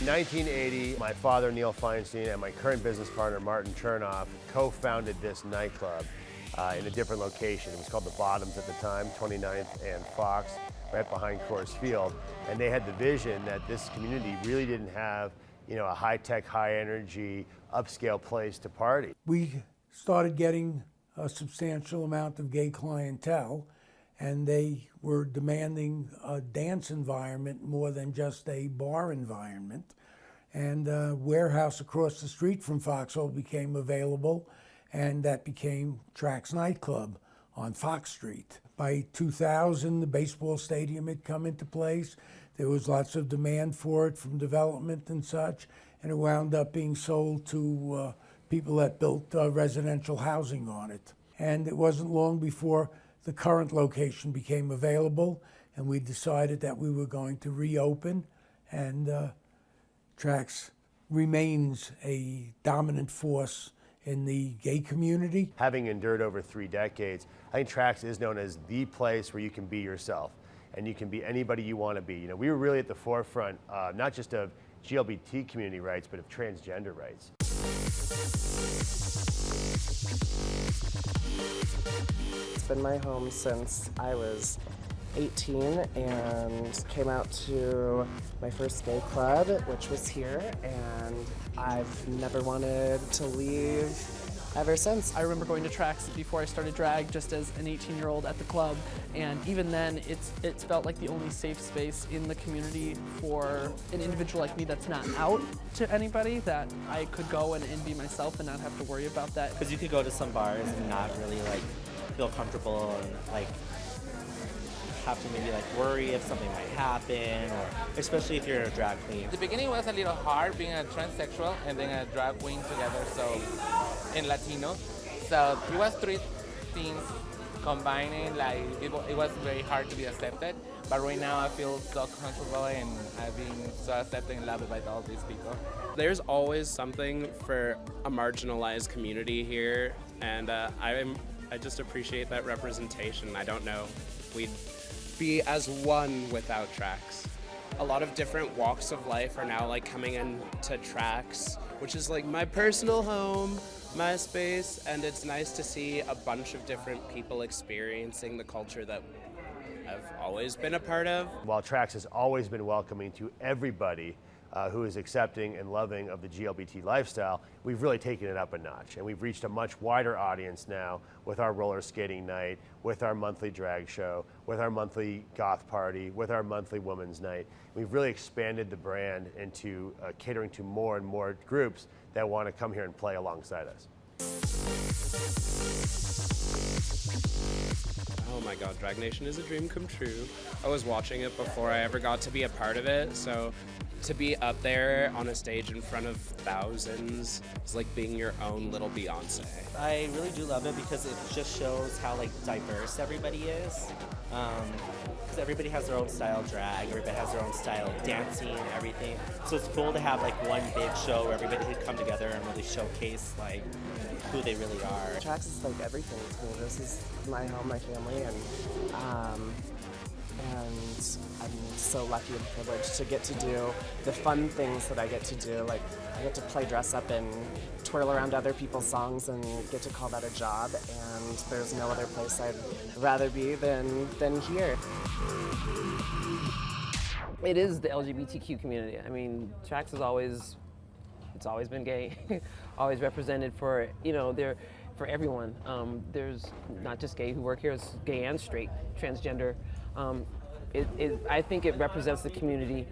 In 1980, my father, Neil Feinstein, and my current business partner, Martin Chernoff, co-founded this nightclub in a different location. It was called The Bottoms at the time, 29th and Fox, right behind Coors Field. And they had the vision that this community really didn't have, a high-tech, high-energy, upscale place to party. We started getting a substantial amount of gay clientele, and they were demanding a dance environment more than just a bar environment. And a warehouse across the street from Foxhole became available, and that became Trax Nightclub on Fox Street. By 2000, the baseball stadium had come into place. There was lots of demand for it from development and such, and it wound up being sold to people that built residential housing on it. And it wasn't long before the current location became available, and we decided that we were going to reopen, and Trax remains a dominant force in the gay community. Having endured over 3 decades, I think Trax is known as the place where you can be yourself, and you can be anybody you want to be. We were really at the forefront, not just of GLBT community rights, but of transgender rights. It's been my home since I was 18 and came out to my first gay club, which was here, and I've never wanted to leave ever since. I remember going to Trax before I started drag just as an 18-year-old at the club, and even then it's felt like the only safe space in the community for an individual like me that's not out to anybody, that I could go and be myself and not have to worry about that. Because you could go to some bars and not really feel comfortable and have to maybe worry if something might happen, or especially if you're a drag queen. The beginning was a little hard being a transsexual and then a drag queen together, so in Latino. So it was 3 things combining, it was very hard to be accepted. But right now I feel so comfortable and I've been so accepted and loved by all these people. There's always something for a marginalized community here, and I just appreciate that representation. I don't know if we'd be as one without Trax. A lot of different walks of life are now coming into Trax, which is my personal home, my space, and it's nice to see a bunch of different people experiencing the culture that I've always been a part of. While Trax has always been welcoming to everybody who is accepting and loving of the GLBT lifestyle, we've really taken it up a notch, and we've reached a much wider audience now with our roller skating night, with our monthly drag show, with our monthly goth party, with our monthly women's night. We've really expanded the brand into catering to more and more groups that want to come here and play alongside us. Oh my God, Drag Nation is a dream come true. I was watching it before I ever got to be a part of it, so to be up there on a stage in front of thousands is like being your own little Beyonce. I really do love it because it just shows how diverse everybody is. Because everybody has their own style of drag, everybody has their own style of dancing, everything. So it's cool to have one big show where everybody can come together and really showcase who they really are. Trax is everything to me. This is my home, my family, and I'm so lucky and privileged to get to do the fun things that I get to do. I get to play dress up and twirl around other people's songs and get to call that a job, and there's no other place I'd rather be than here. It is the LGBTQ community. I mean, Trax has always been gay, always represented for, for everyone. There's not just gay who work here, it's gay and straight, transgender. I think it represents the community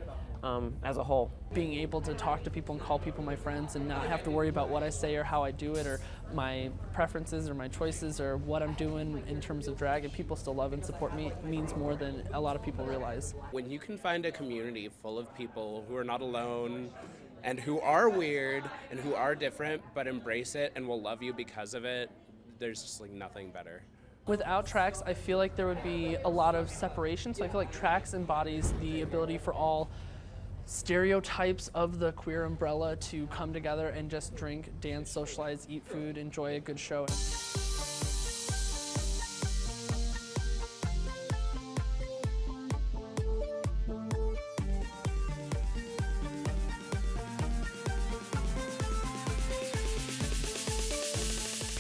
as a whole. Being able to talk to people and call people my friends and not have to worry about what I say or how I do it or my preferences or my choices or what I'm doing in terms of drag, and people still love and support me, means more than a lot of people realize. When you can find a community full of people who are not alone and who are weird and who are different but embrace it and will love you because of it, there's just nothing better. Without Trax, I feel like there would be a lot of separation, so I feel like Trax embodies the ability for all stereotypes of the queer umbrella to come together and just drink, dance, socialize, eat food, enjoy a good show.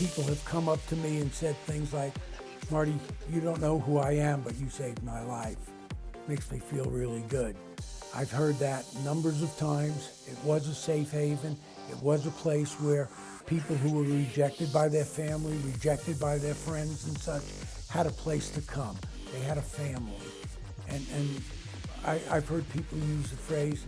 people have come up to me and said things like, Marty, you don't know who I am, but you saved my life. Makes me feel really good. I've heard that numbers of times. It was a safe haven. It was a place where people who were rejected by their family, rejected by their friends and such, had a place to come. They had a family. And I've heard people use the phrase,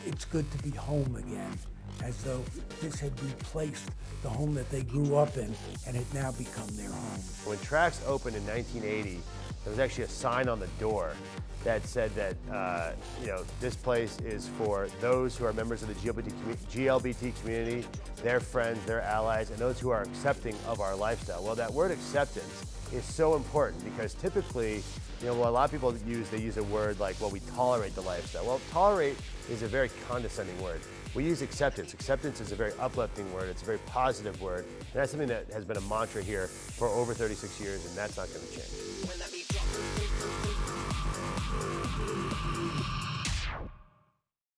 it's good to be home again, as though this had replaced the home that they grew up in and had now become their home. When Trax opened in 1980, there was actually a sign on the door that said that this place is for those who are members of the GLBT community, their friends, their allies, and those who are accepting of our lifestyle. Well, that word acceptance is so important because typically, a lot of people use a word like, well, we tolerate the lifestyle. Well, tolerate is a very condescending word. We use acceptance. Acceptance is a very uplifting word. It's a very positive word. And that's something that has been a mantra here for over 36 years, and that's not going to change.